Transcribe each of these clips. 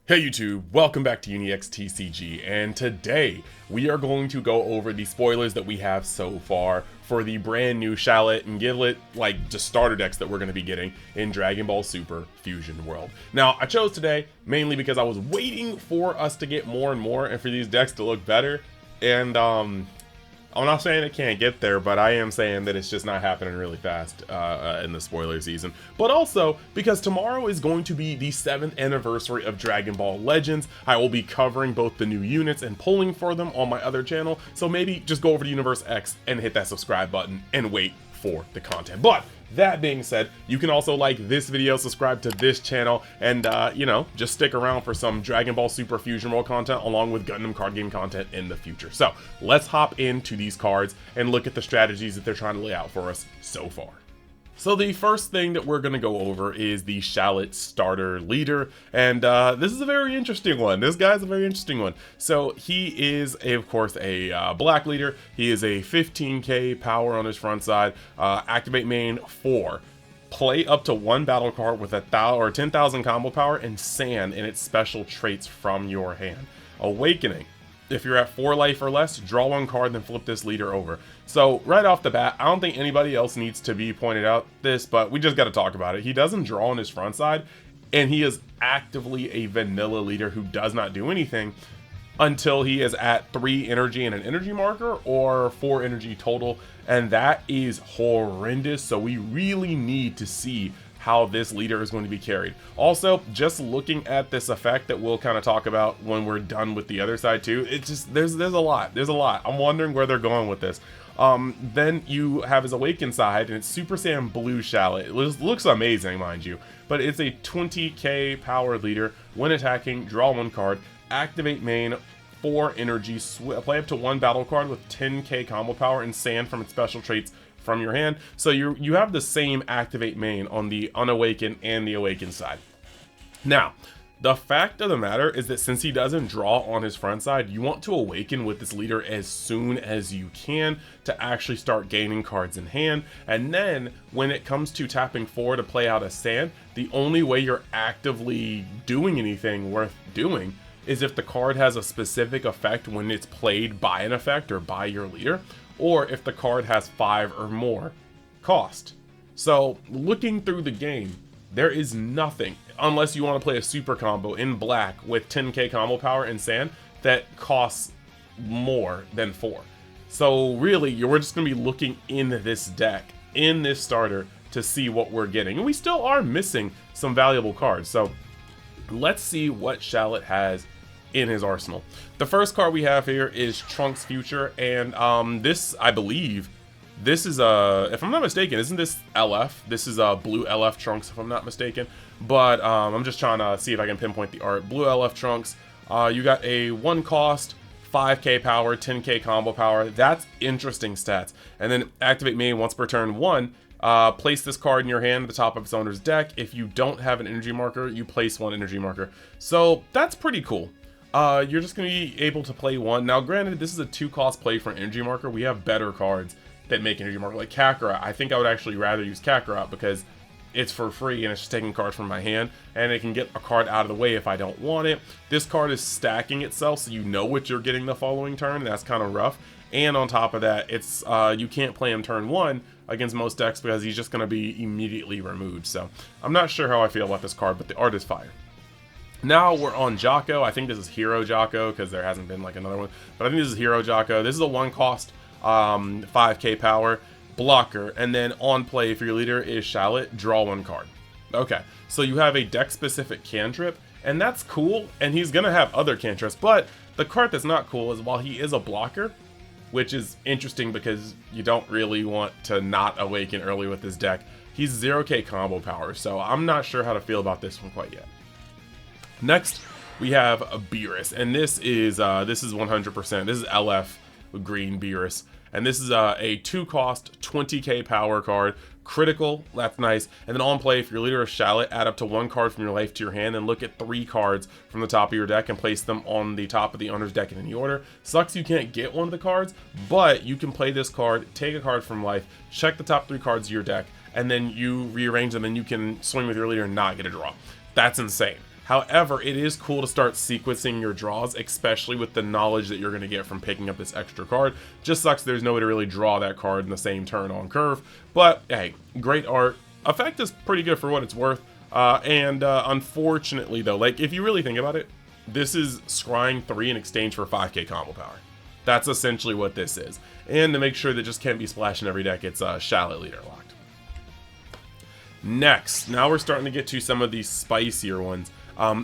Hey YouTube, welcome back to UniXTCG, and today we are going to go over the spoilers that we have so far for the brand new Shallot and Giblet, like just starter decks that we're going to be getting in Dragon Ball Super Fusion World. Now, I chose today mainly because I was waiting for us to get more and more and for these decks to look better, and I'm not saying it can't get there, but I am saying that it's just not happening really fast in the spoiler season. But also, because tomorrow is going to be the 7th anniversary of Dragon Ball Legends, I will be covering both the new units and pulling for them on my other channel, so maybe just go over to Universe X and hit that subscribe button and wait for the content. But that being said, you can also like this video, subscribe to this channel, and you know, just stick around for some Dragon Ball Super Fusion World content along with Gundam card game content in the future. So let's hop into these cards and look at the strategies that they're trying to lay out for us so far. So the first thing that we're going to go over is the Shallot starter leader, and this is a very interesting one. This guy's a very interesting one. So he is, of course, a black leader. He is a 15k power on his front side, activate main 4. Play up to 1 battle card with 10,000 combo power and sand in its special traits from your hand. Awakening. If you're at 4 life or less, draw 1 card, then flip this leader over. So right off the bat, I don't think anybody else needs to be pointed out this, but we just got to talk about it. He doesn't draw on his front side, and he is actively a vanilla leader who does not do anything until he is at 3 energy and an energy marker, or 4 energy total, and that is horrendous. So we really need to see how this leader is going to be carried. Also, just looking at this effect that we'll kind of talk about when we're done with the other side too, it's just there's a lot. I'm wondering where they're going with this. Then you have his awakened side, and it's Super Saiyan Blue Shallot. It looks amazing, mind you, but it's a 20k power leader. When attacking, draw 1 card, activate main 4 energy, play up to 1 battle card with 10k combo power and sand from its special traits from your hand. So you have the same activate main on the unawakened and the awakened side. Now, the fact of the matter is that since he doesn't draw on his front side, you want to awaken with this leader as soon as you can to actually start gaining cards in hand. And then when it comes to tapping 4 to play out a sand, the only way you're actively doing anything worth doing is if the card has a specific effect when it's played by an effect or by your leader, or if the card has 5 or more cost. So looking through the game, there is nothing, unless you want to play a super combo in black with 10k combo power and sand, that costs more than 4. So really, we're just going to be looking in this deck, in this starter, to see what we're getting. And we still are missing some valuable cards. So let's see what Shallot has in his arsenal. The first card we have here is Trunks Future, and this, I believe, this is if I'm not mistaken, isn't this LF? This is a blue LF Trunks, if I'm not mistaken. But I'm just trying to see if I can pinpoint the art. Blue LF Trunks. You got a 1 cost, 5k power, 10k combo power. That's interesting stats. And then activate main once per turn 1. Place this card in your hand at the top of its owner's deck. If you don't have an energy marker, you place 1 energy marker. So that's pretty cool. You're just going to be able to play 1. Now, granted, this is a 2-cost play for an energy marker. We have better cards that make energy marker, like Kakarot. I think I would actually rather use Kakarot because it's for free and it's just taking cards from my hand, and it can get a card out of the way if I don't want it. This card is stacking itself, so you know what you're getting the following turn, and that's kind of rough. And on top of that, it's you can't play him turn 1 against most decks because he's just going to be immediately removed. So I'm not sure how I feel about this card, but the art is fire. Now we're on Jaco. I think this is Hero Jaco because there hasn't been like another one, but I think this is Hero Jaco. This is a 1 cost, 5k power blocker, and then on play, if your leader is Shallot, draw 1 card. Okay, so you have a deck specific cantrip, and that's cool, and he's gonna have other cantrips, but the card that's not cool is while he is a blocker, which is interesting because you don't really want to not awaken early with this deck, he's 0k combo power, so I'm not sure how to feel about this one quite yet. Next, we have a Beerus, and this is 100%. This is LF green Beerus, and this is a 2-cost, 20k power card, critical. That's nice. And then on play, if your leader is Shallot, add up to 1 card from your life to your hand, and look at 3 cards from the top of your deck and place them on the top of the owner's deck in any order. Sucks you can't get one of the cards, but you can play this card, take a card from life, check the top 3 cards of your deck, and then you rearrange them, and you can swing with your leader and not get a draw. That's insane. However, it is cool to start sequencing your draws, especially with the knowledge that you're going to get from picking up this extra card. Just sucks there's no way to really draw that card in the same turn on curve. But hey, great art. Effect is pretty good for what it's worth. Unfortunately though, like if you really think about it, this is scrying 3 in exchange for 5k combo power. That's essentially what this is. And to make sure that just can't be splashing every deck, it's Shallot leader locked. Next, now we're starting to get to some of these spicier ones.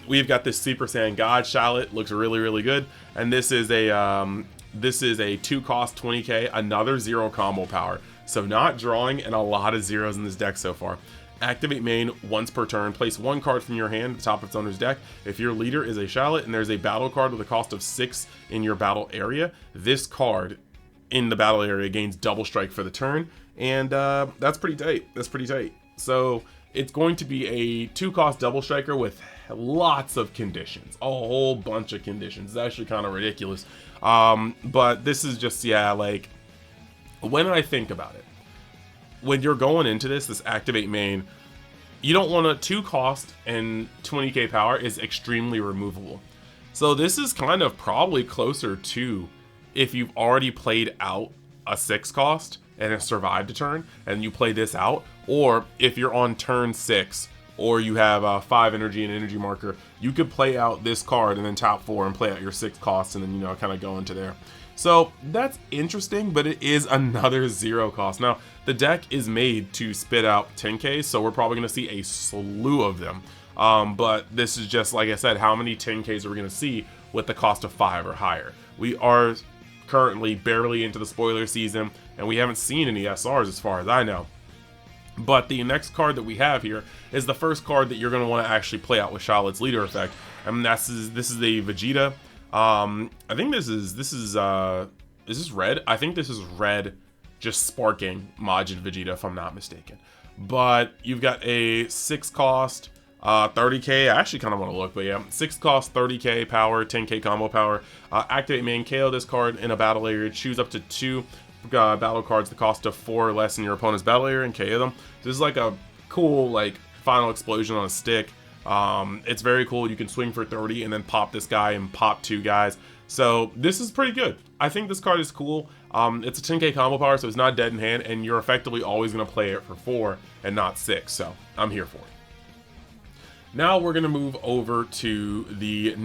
We've got this Super Saiyan God Charlotte, looks really good, and this is a 2-cost 20k, another 0 combo power. So not drawing, and a lot of zeros in this deck so far. Activate main once per turn. Place 1 card from your hand at the top of its owner's deck. If your leader is a Shallot and there's a battle card with a cost of 6 in your battle area, this card in the battle area gains double strike for the turn, and that's pretty tight. That's pretty tight. So it's going to be a 2-cost double striker with lots of conditions, a whole bunch of conditions. It's actually kind of ridiculous, but this is just, yeah, like when I think about it, when you're going into this activate main, you don't want a 2-cost and 20k power is extremely removable. So this is kind of probably closer to if you've already played out a 6-cost and it survived a turn and you play this out, or if you're on turn 6 or you have 5 energy and energy marker, you could play out this card and then tap 4 and play out your 6 cost and then, you know, kind of go into there. So that's interesting, but it is another 0 cost. Now, the deck is made to spit out 10k, so we're probably going to see a slew of them. But this is just, like I said, how many 10ks are we going to see with the cost of 5 or higher? We are currently barely into the spoiler season, and we haven't seen any SRs as far as I know. But the next card that we have here is the first card that you're going to want to actually play out with Charlotte's leader effect, and this is a Vegeta. I think this is red? I think this is red, just sparking Majin Vegeta if I'm not mistaken. But you've got a 6-cost 30k. I actually kind of want to look, but yeah, 6-cost 30k power, 10k combo power. Activate main, KO this card in a battle area. Choose up to 2 battle cards the cost of 4 or less in your opponent's battle area and KO them. This is like a cool, like, final explosion on a stick. It's very cool. You can swing for 30 and then pop this guy and pop 2 guys. So this is pretty good. I think this card is cool. It's a 10k combo power, so it's not dead in hand, and you're effectively always going to play it for 4 and not 6. So I'm here for it. Now we're going to move over to the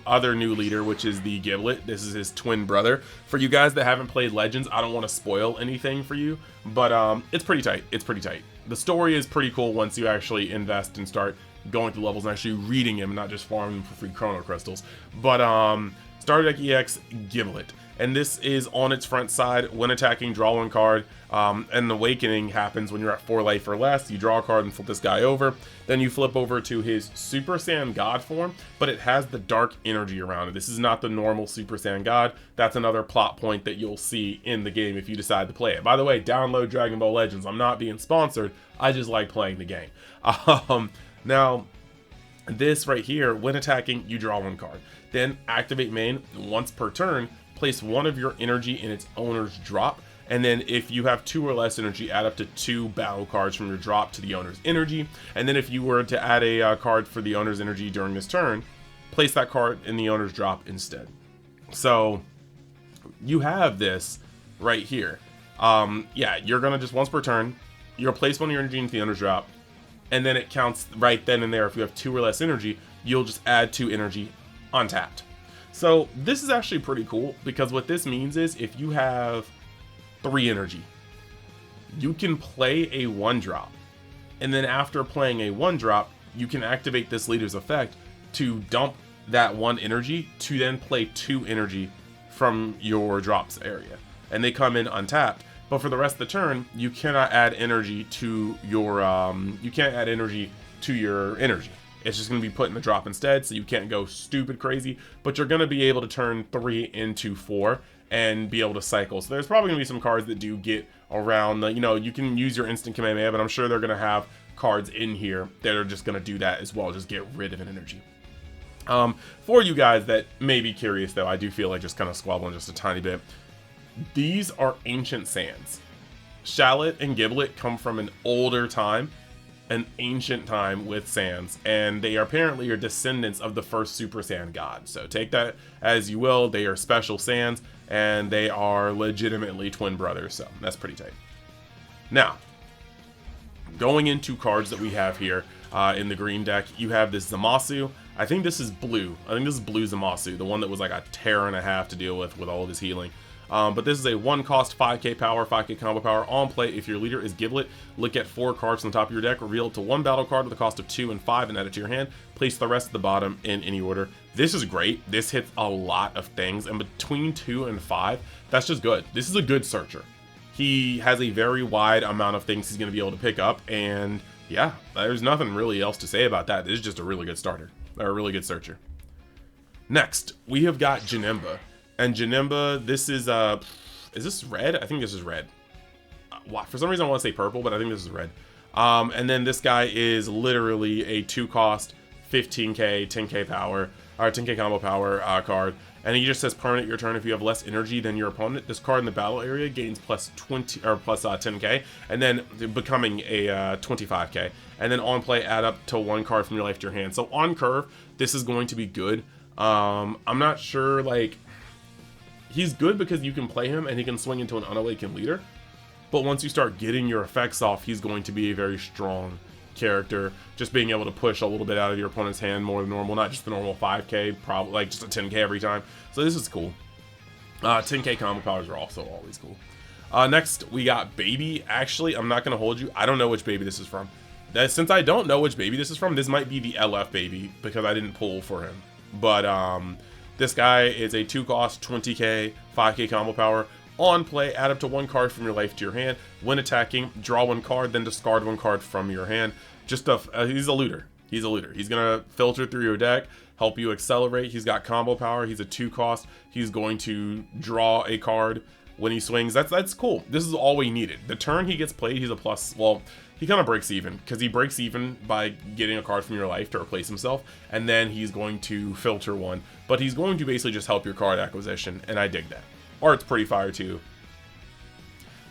other new leader, which is the Giblet. This is his twin brother. For you guys that haven't played Legends, I don't want to spoil anything for you, but it's pretty tight. It's pretty tight. The story is pretty cool once you actually invest and start going through levels and actually reading him and not just farming him for free chrono crystals. But Starter Deck EX Giblet. And this is on its front side. When attacking, draw 1 card. And the awakening happens when you're at 4 life or less. You draw a card and flip this guy over. Then you flip over to his Super Saiyan God form, but it has the dark energy around it. This is not the normal Super Saiyan God. That's another plot point that you'll see in the game if you decide to play it. By the way, download Dragon Ball Legends. I'm not being sponsored. I just like playing the game. Now, this right here, when attacking, you draw 1 card. Then activate main once per turn. Place 1 of your energy in its owner's drop, and then if you have 2 or less energy, add up to 2 battle cards from your drop to the owner's energy. And then if you were to add a card for the owner's energy during this turn, place that card in the owner's drop instead. So you have this right here. Yeah, you're gonna just once per turn, you'll place 1 of your energy into the owner's drop, and then it counts right then and there. If you have 2 or less energy, you'll just add 2 energy untapped. So this is actually pretty cool, because what this means is if you have 3 energy, you can play a 1-drop, and then after playing a 1-drop, you can activate this leader's effect to dump that 1 energy to then play 2 energy from your drops area, and they come in untapped. But for the rest of the turn, you cannot add energy to your energy. It's just going to be put in the drop instead, so you can't go stupid crazy, but you're going to be able to turn 3 into 4 and be able to cycle. So there's probably going to be some cards that do get around, you know, you can use your instant Kamehameha, but I'm sure they're going to have cards in here that are just going to do that as well, just get rid of an energy. For you guys that may be curious, though, I do feel like just kind of squabbling just a tiny bit. These are ancient Saiyans. Shallot and Giblet come from an older time. an ancient time with Saiyans, and they apparently are descendants of the first Super Saiyan God. So take that as you will. They are special Saiyans, and they are legitimately twin brothers, so that's pretty tight. Now, going into cards that we have here in the green deck, you have this Zamasu. I think this is blue. I think this is blue Zamasu, the one that was like a tear and a half to deal with all of his healing. But this is a 1 cost 5k power, 5k combo power. On play, if your leader is Giblet, look at 4 cards on the top of your deck, reveal it to 1 battle card with a cost of 2 and 5 and add it to your hand. Place the rest at the bottom in any order. This is great. This hits a lot of things, and between 2 and 5, that's just good. This is a good searcher. He has a very wide amount of things he's going to be able to pick up, and yeah, there's nothing really else to say about that. This is just a really good starter, or a really good searcher. Next, we have got Janemba. And Janemba, this is this red? I think this is red. For some reason I want to say purple, but I think this is red. And then this guy is literally a 2 cost, 15k, 10k power, or 10k combo power card. And he just says permanent your turn if you have less energy than your opponent. This card in the battle area gains plus 20 or plus 10k, and then becoming a 25k. And then on play, add up to 1 card from your life to your hand. So on curve, this is going to be good. I'm not sure, like, he's good because you can play him and he can swing into an unawakened leader. But once you start getting your effects off, he's going to be a very strong character. Just being able to push a little bit out of your opponent's hand more than normal, not just the normal 5k, probably like just a 10k every time. So this is cool. 10k combo powers are also always cool. Next, we got Baby. Actually, I'm not going to hold you. I don't know which Baby this is from. Since I don't know which Baby this is from, this might be the LF Baby because I didn't pull for him. But this guy is a 2 cost, 20k, 5k combo power. On play, add up to 1 card from your life to your hand. When attacking, draw 1 card, then discard 1 card from your hand. Just he's a looter. He's a looter. He's gonna filter through your deck, help you accelerate. He's got combo power. He's a 2 cost. He's going to draw a card when he swings. That's cool. This is all we needed. The turn he gets played, he's a plus. Well, he kind of breaks even because he breaks even by getting a card from your life to replace himself, and then he's going to filter 1. But he's going to basically just help your card acquisition, and I dig that. Art's pretty fire too.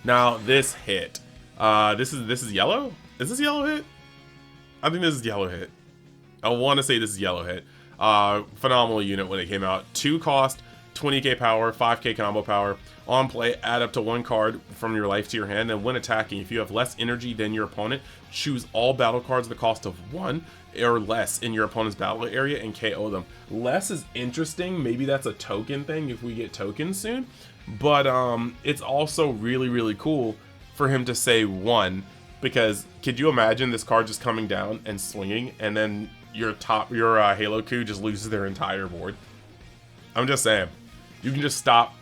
Now this hit, this is yellow. Is this yellow hit? I think this is yellow hit. I want to say this is yellow hit. Phenomenal unit when it came out. 2 cost, 20k power, 5k combo power. On play, add up to 1 card from your life to your hand, and when attacking, if you have less energy than your opponent, choose all battle cards at the cost of 1 or less in your opponent's battle area and KO them. Less is interesting. Maybe that's a token thing if we get tokens soon. But it's also really, really cool for him to say 1, because could you imagine this card just coming down and swinging, and then your Halo Coup just loses their entire board? I'm just saying, you can just stop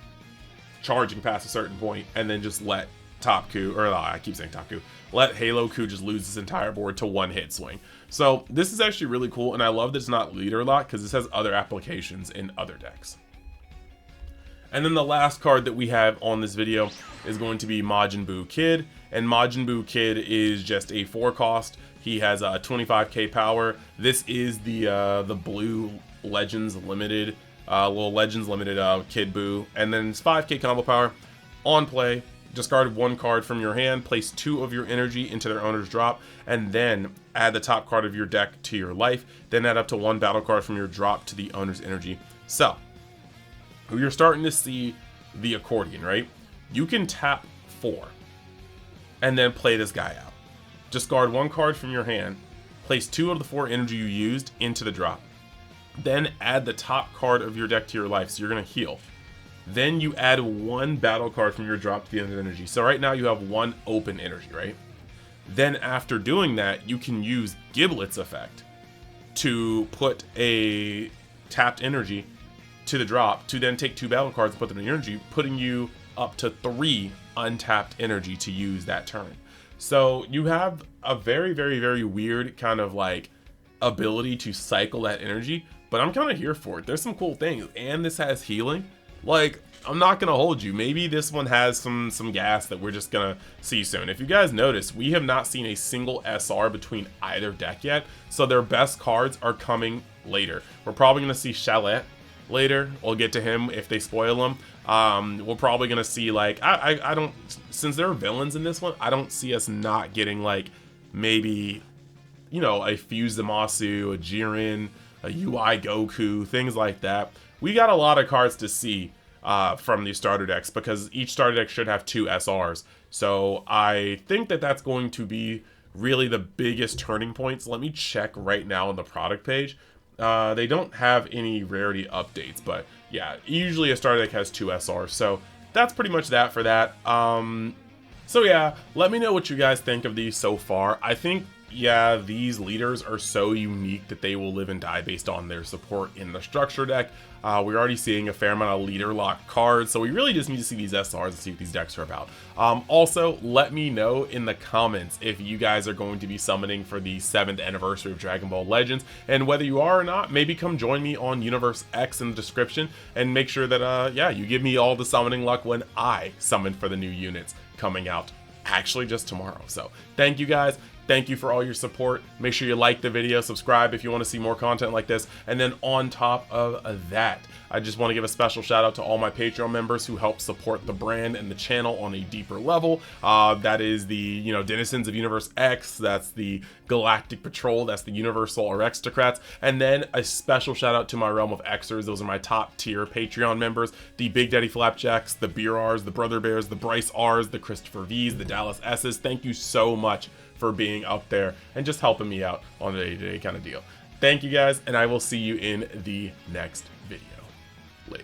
charging past a certain point and then just let Top Coup, or I keep saying Top Coup, let Halo Coup just lose his entire board to 1 hit swing. So this is actually really cool, and I love that it's not leader lock because this has other applications in other decks. And then the last card that we have on this video is going to be Majin Buu Kid, and Majin Buu Kid is just a 4 cost. He has a 25k power. This is the blue Legends Limited, little Legends Limited Kid Buu, and then it's 5k combo power. On play, discard 1 card from your hand, place 2 of your energy into their owner's drop, and then add the top card of your deck to your life. Then add up to 1 battle card from your drop to the owner's energy. So you're starting to see the accordion, right? You can tap 4 and then play this guy out. Discard 1 card from your hand, place 2 of the 4 energy you used into the drop. Then add the top card of your deck to your life, so you're going to heal. Then you add 1 battle card from your drop to the end energy. So right now you have 1 open energy, right? Then after doing that, you can use Giblet's effect to put a tapped energy to the drop to then take 2 battle cards and put them in energy, putting you up to 3 untapped energy to use that turn. So you have a very, very, very weird kind of like ability to cycle that energy, but I'm kind of here for it. There's some cool things, and this has healing. Like, I'm not gonna hold you. Maybe this one has some gas that we're just gonna see soon. If you guys notice, we have not seen a single SR between either deck yet, so their best cards are coming later. We're probably gonna see Shallot later. We'll get to him if they spoil him. We're probably gonna see, like, I don't, since there are villains in this one, I don't see us not getting like maybe you know, a Fused Zamasu, a Jiren, a UI Goku, things like that. We got a lot of cards to see from these starter decks, because each starter deck should have 2 SRs. So I think that that's going to be really the biggest turning points. Let me check right now on the product page. They don't have any rarity updates, but yeah, usually a starter deck has 2 SRs. So that's pretty much that for that. So yeah, let me know what you guys think of these so far. I think, yeah, these leaders are so unique that they will live and die based on their support in the structure deck. We're already seeing a fair amount of leader lock cards, so we really just need to see these SRs and see what these decks are about. Also, let me know in the comments if you guys are going to be summoning for the 7th anniversary of Dragon Ball Legends, and whether you are or not, maybe come join me on Universe X in the description, and make sure that, yeah, you give me all the summoning luck when I summon for the new units coming out actually just tomorrow. So thank you guys. Thank you for all your support. Make sure you like the video, subscribe if you want to see more content like this. And then on top of that, I just want to give a special shout out to all my Patreon members who help support the brand and the channel on a deeper level. That is the, you know, Denizens of Universe X, that's the Galactic Patrol, that's the Universal Aristocrats, and then a special shout out to my Realm of Xers. Those are my top tier Patreon members, the Big Daddy Flapjacks, the Beer R's, the Brother Bears, the Bryce R's, the Christopher V's, the Dallas S's. Thank you so much for being up there and just helping me out on a day-to-day kind of deal. Thank you guys, and I will see you in the next video. Later.